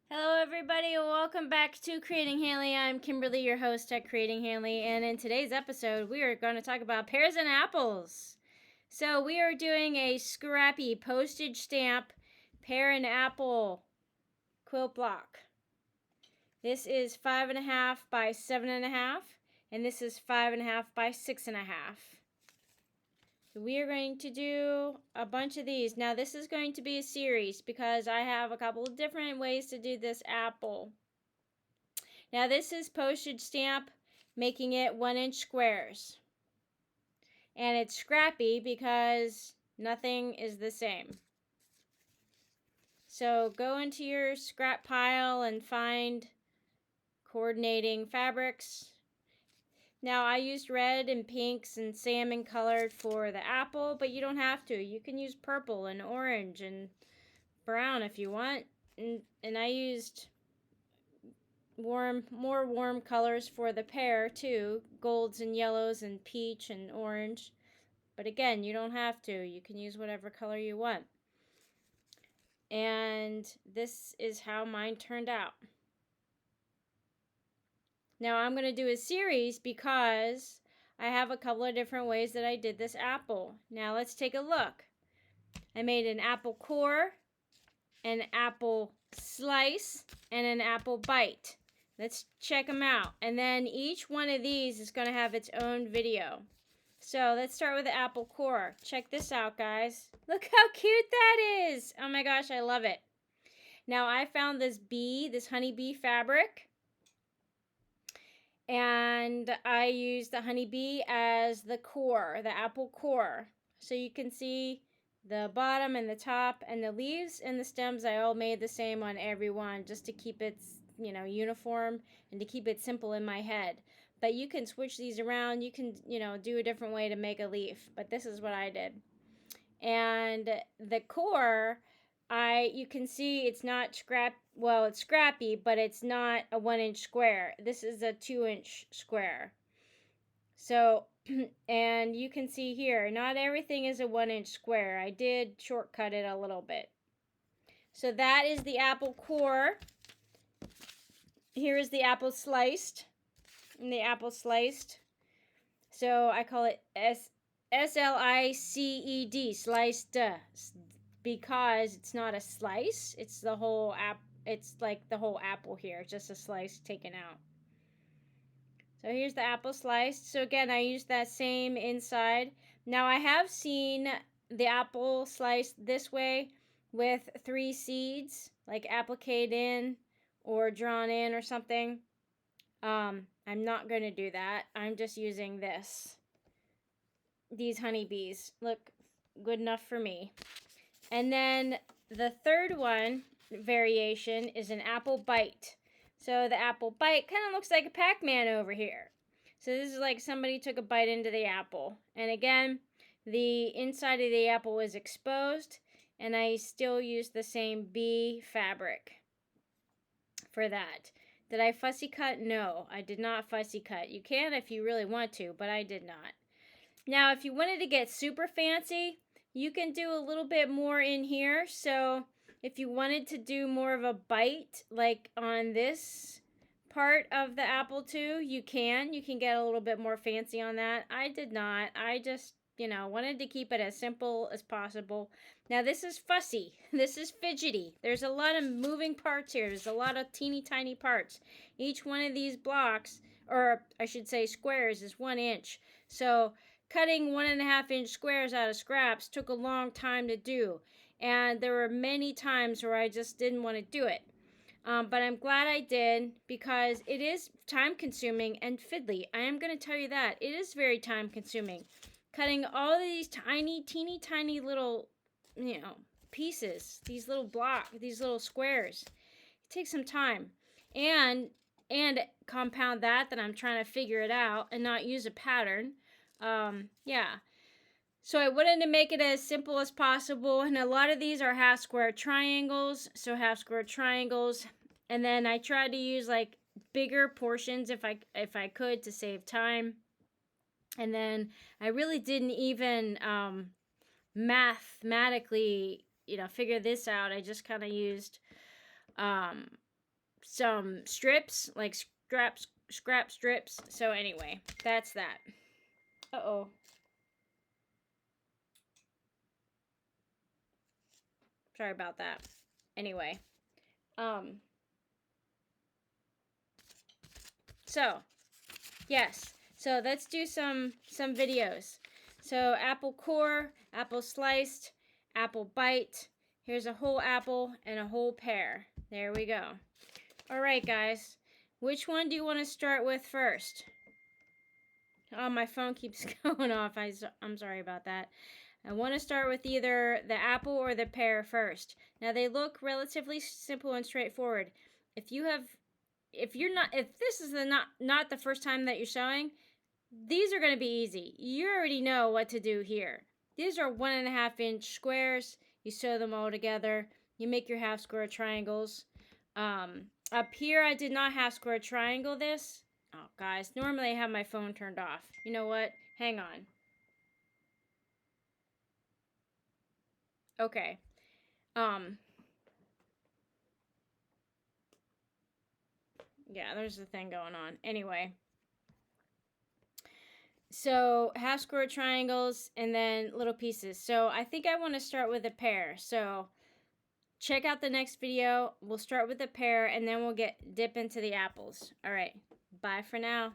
Hello everybody and welcome back to Creating Hanley. I'm Kimberly, your host at Creating Hanley, and in today's episode we are going to talk about pears and apples. So we are doing a Scrappy postage stamp pear and apple quilt block. This is 5.5 by 7.5 and this is 5.5 by 6.5. So we are going to do a bunch of these. Now this is going to be a series because I have a couple of different ways to do this apple. Now this is postage stamp, making it 1-inch squares. And it's scrappy because nothing is the same. So go into your scrap pile and find coordinating fabrics. Now I used red and pinks and salmon colored for the apple, but you don't have to. You can use purple and orange and brown if you want. And I used more warm colors for the pear too, golds and yellows and peach and orange. But again, you don't have to. You can use whatever color you want. And this is how mine turned out. Now I'm going to do a series because I have a couple of different ways that I did this apple. Now let's take a look. I made an apple core, an apple slice, and an apple bite. Let's check them out. And then each one of these is going to have its own video. So let's start with the apple core. Check this out, guys. Look how cute that is. Oh my gosh, I love it. Now I found this honeybee fabric. And I used the honeybee as the core, the apple core. So you can see the bottom and the top, and the leaves and the stems I all made the same on every one just to keep it, uniform and to keep it simple in my head. But you can switch these around. You can, do a different way to make a leaf. But this is what I did. And the core, you can see it's not it's scrappy, but it's not a 1-inch square. This is a 2-inch square. So, and you can see here, not everything is a 1-inch square. I did shortcut it a little bit. So that is the apple core. Here is the apple sliced. And the apple sliced. So I call it SLICED, sliced, because it's not a slice. It's the whole It's like the whole apple here, just a slice taken out. So here's the apple sliced. So again, I used that same inside. Now I have seen the apple sliced this way with 3 seeds, like appliqued in or drawn in or something. I'm not going to do that. I'm just using these honeybees. Look good enough for me. And then the third one variation is an apple bite. So the apple bite kind of looks like a Pac-Man over here. So this is like somebody took a bite into the apple. And again, the inside of the apple was exposed, and I still used the same bee fabric for that. Did I fussy cut? No, I did not fussy cut. You can if you really want to, but I did not. Now, if you wanted to get super fancy, you can do a little bit more in here. So if you wanted to do more of a bite, like on this part of the apple too, you can get a little bit more fancy on that. I did not. I just, wanted to keep it as simple as possible. Now this is fussy. This is fidgety. There's a lot of moving parts here. There's a lot of teeny tiny parts. Each one of these blocks, or I should say squares, is 1 inch. So cutting 1.5-inch squares out of scraps took a long time to do. And there were many times where I just didn't want to do it. But I'm glad I did, because it is time consuming and fiddly. I am going to tell you that. It is very time consuming. Cutting all of these teeny tiny little, pieces, these little squares. It takes some time. And compound that I'm trying to figure it out and not use a pattern. Yeah. So I wanted to make it as simple as possible, and a lot of these are half square triangles, so half square triangles. And then I tried to use like bigger portions if I could, to save time. And then I really didn't even mathematically, figure this out. I just kind of used some strips, like scrap strips. So anyway, that's that. Uh-oh. Sorry about that. Anyway, so yes, so let's do some videos. So apple core, apple sliced, apple bite. Here's a whole apple and a whole pear. There we go. All right, guys. Which one do you want to start with first? Oh, my phone keeps going off. I'm sorry about that. I want to start with either the apple or the pear first. Now, they look relatively simple and straightforward. If this is not the first time that you're sewing, these are going to be easy. You already know what to do here. These are 1.5-inch squares. You sew them all together. You make your half square triangles. Up here, I did not half square triangle this. Oh, guys, normally I have my phone turned off. You know what? Hang on. Okay. Yeah, there's a thing going on. Anyway. So, half square triangles and then little pieces. So, I think I want to start with a pear. So, check out the next video. We'll start with the pear and then we'll dip into the apples. All right. Bye for now.